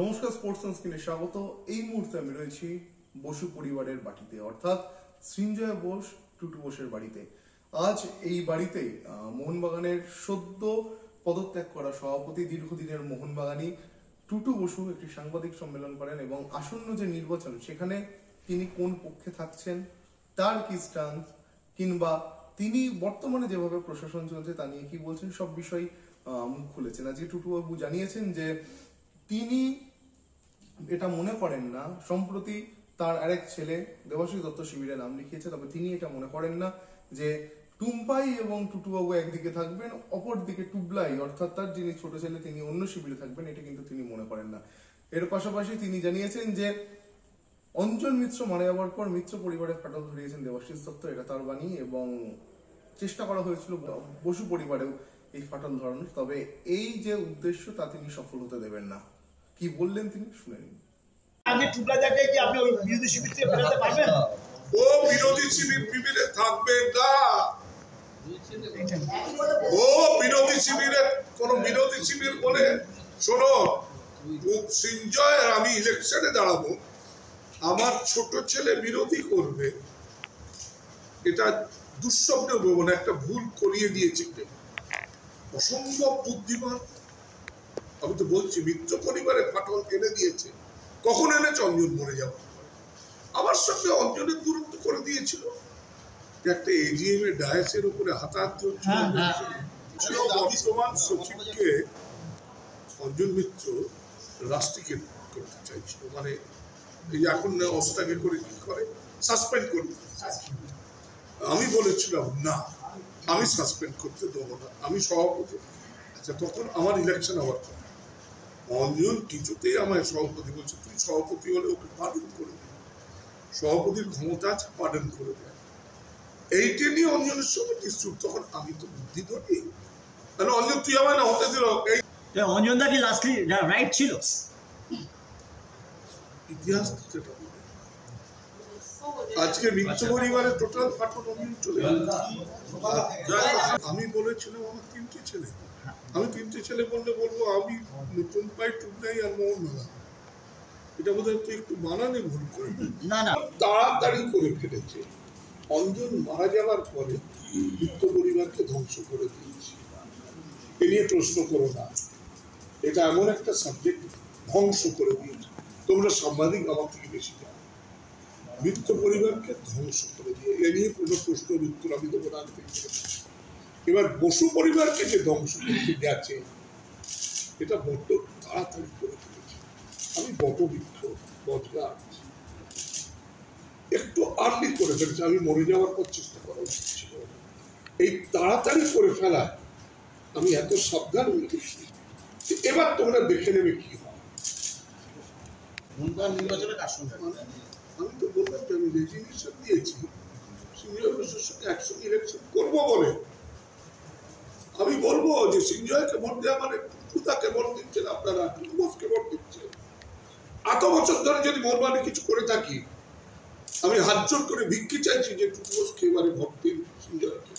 নমস্কার, স্পোর্টস স্ক্রিনে স্বাগত। এই মুহূর্তে আমি রয়েছি বসু পরিবারের বাড়িতে, অর্থাৎ সৃঞ্জয় বোস, টুটু বোসের বাড়িতে। আজ এই বাড়িতেই মোহনবাগানের সদ্য পদত্যাগ করা সভাপতি, দীর্ঘদিনের মোহনবাগানী টুটু বসু একটি সাংবাদিক সম্মেলন করেন এবং আসন্ন যে নির্বাচন সেখানে তিনি কোন পক্ষে থাকছেন, তার কি স্ট্যান্স, কিংবা তিনি বর্তমানে যেভাবে প্রশাসন চলছে তা নিয়ে কি বলছেন, সব বিষয় মুখ খুলেছেন। আজকে টুটু বাবু জানিয়েছেন যে তিনি এটা মনে করেন না, সম্প্রতি তার আরেক ছেলে দেবাশিস দত্ত শিবিরে নাম লিখিয়েছে, তবে তিনি এটা মনে করেন না যে টুম্পাই এবং টুটুবাবু একদিকে থাকবেন, অপরদিকে টুবলাই অর্থাৎ তার যিনি ছোট ছেলে তিনি অন্য শিবিরে থাকবেন, এটা কিন্তু তিনি মনে করেন না। এর পাশাপাশি তিনি জানিয়েছেন যে অঞ্জন মিত্র মারা যাওয়ার পর মিত্র পরিবারের ফাটল ধরিয়েছেন দেবাশিস দত্ত, এটা তার বাণী, এবং চেষ্টা করা হয়েছিল বসু পরিবারেও এই ফাটল ধরানোর, তবে এই যে উদ্দেশ্য তা তিনি সফল হতে দেবেন না। কি বললেন তিনি, শুনে নিন। আপনি টুকলাটাকে কি আপনি ওই বিরোধী শিবির থেকে ফেরাতে পারবেন? ও বিরোধী শিবিরে থাকবে না। ও বিরোধী শিবিরে কোন বিরোধী শিবির বলে, শোনো, সৃঞ্জয় আর আমি ইলেকশনে দাঁড়াবো, আমার ছোট ছেলে বিরোধী করবে, এটা দুঃস্বপ্ন বলবো না, একটা ভুল করিয়ে দিয়েছে। অসম্ভব বুদ্ধিমান। আমি তো বলছি মিত্র পরিবারে ফাটল এনে দিয়েছে। কখন এনেছে? অঞ্জন মরে যাওয়া। আমার সঙ্গে অঞ্জনের দূরত্ব করে দিয়েছিল, একটা এজিএম এর ডায়াসের উপরে হাতাহাতি হচ্ছিল। বর্তমান সচিবকে অঞ্জন মিত্র রাষ্ট্রীয় করতে চাইছিল, মানে এই এখন অস্তাকে করে কি করে সাসপেন্ড করবে। আমি বলেছিলাম না, আমি সাসপেন্ড করতে দেবো না, আমি সভাপতি। আচ্ছা, তখন আমার ইলেকশন হওয়ার কথা, অঞ্জন কিছুতেই আমায় সভাপতি বলছে, তুই সভাপতি হলে ওকে পালন করে দে, সভাপতির ক্ষমতা আছে, পালন করে দেয়। এইটা নিয়ে অঞ্জনের সঙ্গে ডিসপিউট। তখন আমি তো বুদ্ধি ধরি, মানে অঞ্জন তুই আমায় না হতে দিল। এই অঞ্জন দা কি লাস্টলি রাইট ছিল? ইতিহাস যেটা বলে, আজকে মিত্র পরিবারের টোটাল ফাটল অঞ্জন চলে গেল। আমি বলেছিলাম আমার তিনটে ছেলে, আমি তিনটে ছেলে বললে বলবো আমি নতুন পাই টুকলাই আর মোহনবাগান, এটা বোধহয় তুই একটু বানানে ভুল করে না না তাড়াতাড়ি করে ফেলেছে। অঞ্জন মারা যাওয়ার পরে মিত্র পরিবারকে ধ্বংস করে দিয়েছে। এ নিয়ে প্রশ্ন করো না, এটা এমন একটা সাবজেক্ট, ধ্বংস করে দিয়েছে। তোমরা সাংবাদিক আমার থেকে বেশি জানো। মিত্র পরিবারকে ধ্বংস করে দিয়ে এ নিয়ে কোনো প্রশ্নের উত্তর আমি দেবো না। এবার বসু পরিবারকে যে ধ্বংস করতে গেছে, এটা বড্ড তাড়াতাড়ি করে ফেলেছে। আমি বটবৃক্ষ বজগাছ একটু আর্লি করে ফেলেছে, আমি মরে যাওয়ার পর চেষ্টা করা উচিত ছিল। এই তাড়াতাড়ি করে ফেলা আমি এত সাবধান হয়ে গেছি। এবার তোমরা দেখে নেবে কি হয়। নির্বাচনের কাজ আমি তো বললাম যে আমি রেজিগনেশন দিয়েছি, সঞ্জয় ঘোষের সঙ্গে একসঙ্গে ইলেকশন করবো বলে। আমি বলবো যে সঞ্জয়কে ভোট দেওয়া মানে টুকুদাকে ভোট দিচ্ছেন আপনারা, টুকু বোসকে ভোট দিচ্ছেন। এত বছর ধরে যদি মোহনবাগানে কিছু করে থাকি, আমি হাত জোর করে ভিক্ষি চাইছি যে টুকু বোসকে এবারে ভোট দিন সঞ্জয়কে।